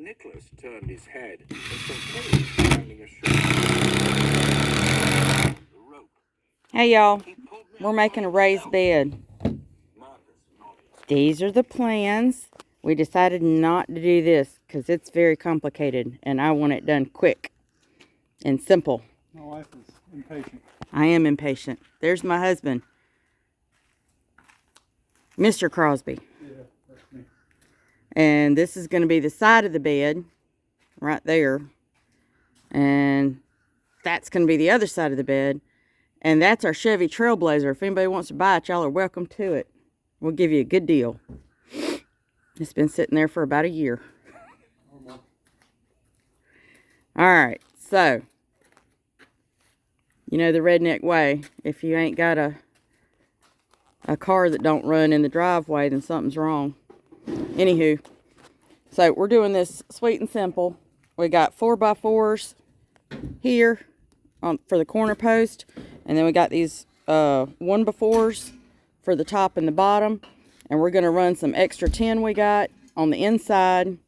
Nicholas turned his head and saw Kelly standing ashore. The rope. Hey y'all, we're making a raised bed. These are the plans. We decided not to do this because it's very complicated and I want it done quick and simple. My wife is impatient. I am impatient. There's my husband, Mr. Crosby. Yeah, that's me. And this is going to be the side of the bed right there. And that's going to be the other side of the bed. And that's our Chevy Trailblazer. If anybody wants to buy it, y'all are welcome to it. We'll give you a good deal. It's been sitting there for about a year. Alright, so you know the redneck way. If you ain't got a car that don't run in the driveway, then something's wrong. Anywho, so we're doing this sweet and simple. We got 4x4s here for the corner post, and then we got these 1x4s for the top and the bottom, and we're going to run some extra tin we got on the inside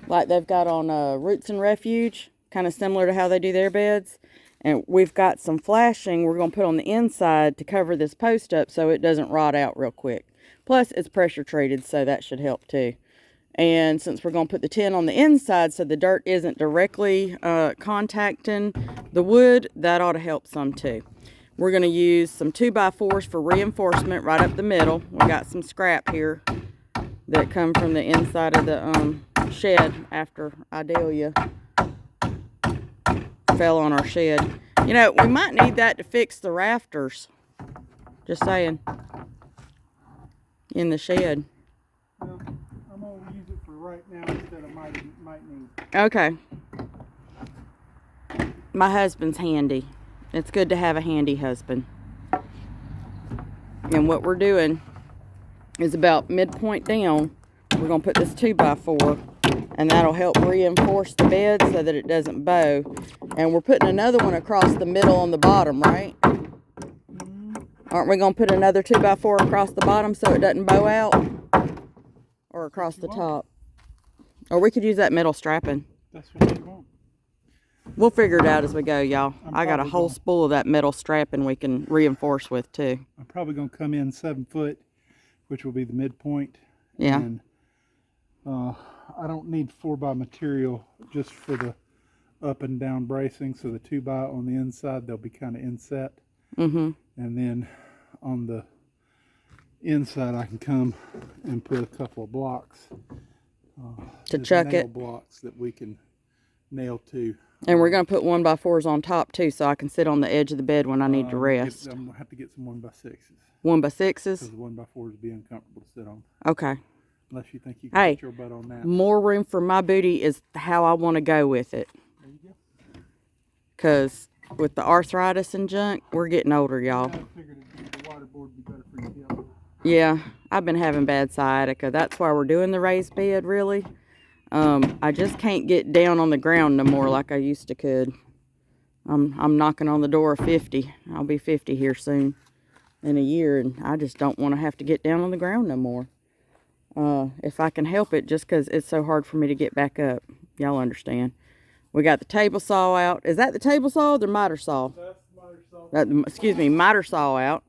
like they've got on Roots and Refuge, kind of similar to how they do their beds. And we've got some flashing we're going to put on the inside to cover this post up so it doesn't rot out real quick. Plus, it's pressure treated, so that should help too. And since we're going to put the tin on the inside so the dirt isn't directly contacting the wood, that ought to help some too. We're going to use some 2x4s for reinforcement right up the middle. We got some scrap here that come from the inside of the shed after Idalia fell on our shed. You know, we might need that to fix the rafters. Just saying. In the shed. Well, I'm going to use it for right now instead of might need. Okay. My husband's handy. It's good to have a handy husband. And what we're doing is about midpoint down, we're going to put this 2x4, and that'll help reinforce the bed so that it doesn't bow. And we're putting another one across the middle on the bottom, right? Aren't we going to put another 2x4 across the bottom so it doesn't bow out? Or across the top? Or we could use that metal strapping. That's what you want. We'll figure it out as we go, y'all. I got a whole spool of that metal strapping we can reinforce with too. I'm probably going to come in 7 foot, which will be the midpoint. Yeah. And I don't need 4x material just for the up and down bracing. So the 2x on the inside, they'll be kind of inset. Mm-hmm. And then on the inside, I can come and put a couple of blocks. To chuck it. Blocks that we can nail to. And we're going to put 1x4s on top too, so I can sit on the edge of the bed when I need to rest. I'm going to have to get some 1x6s. 1x6s? Because the 1x4s would be uncomfortable to sit on. Okay. Unless you think you can put your butt on that. More room for my booty is how I want to go with it. There you go. Because with the arthritis and junk, we're getting older, y'all. I figured the water board would be better for your hip. Yeah, I've been having bad sciatica. That's why we're doing the raised bed, really. I just can't get down on the ground no more like I used to could. I'm knocking on the door of 50. I'll be 50 here soon in a year, and I just don't want to have to get down on the ground no more. If I can help it, just because it's so hard for me to get back up. Y'all understand. We got the table saw out. Is that the table saw or the miter saw? That's the miter saw. Excuse me, miter saw out.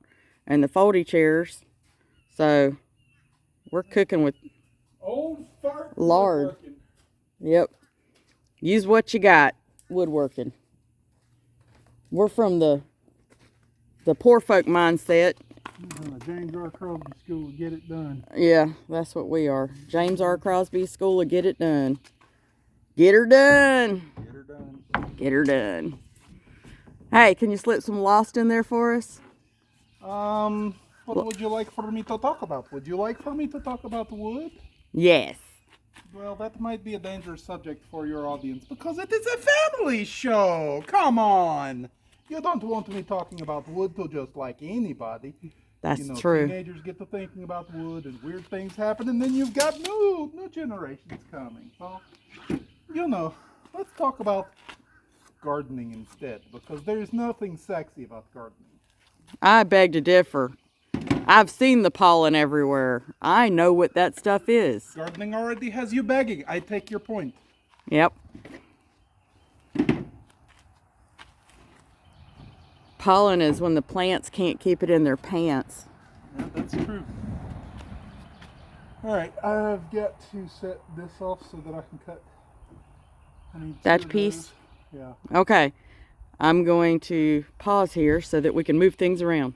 And the foldy chairs. So, we're cooking with Old fart lard. Woodworking. Yep. Use what you got. Woodworking. We're from the poor folk mindset. James R. Crosby School of Get It Done. Yeah, that's what we are. James R. Crosby School of Get It Done. Get her done. Get her done. Get her done. Hey, can you slip some Lost in there for us? What would you like for me to talk about? Would you like for me to talk about wood? Yes. Well, that might be a dangerous subject for your audience because it is a family show. Come on. You don't want me talking about wood to just like anybody. That's true. Teenagers get to thinking about wood and weird things happen, and then you've got new generations coming. So, let's talk about gardening instead, because there's nothing sexy about gardening. I beg to differ. I've seen the pollen everywhere. I know what that stuff is. Gardening already has you begging. I take your point. Yep. Pollen is when the plants can't keep it in their pants. Yeah, that's true. Alright, I've got to set this off so that I can cut. That piece? Yeah. Okay. I'm going to pause here so that we can move things around.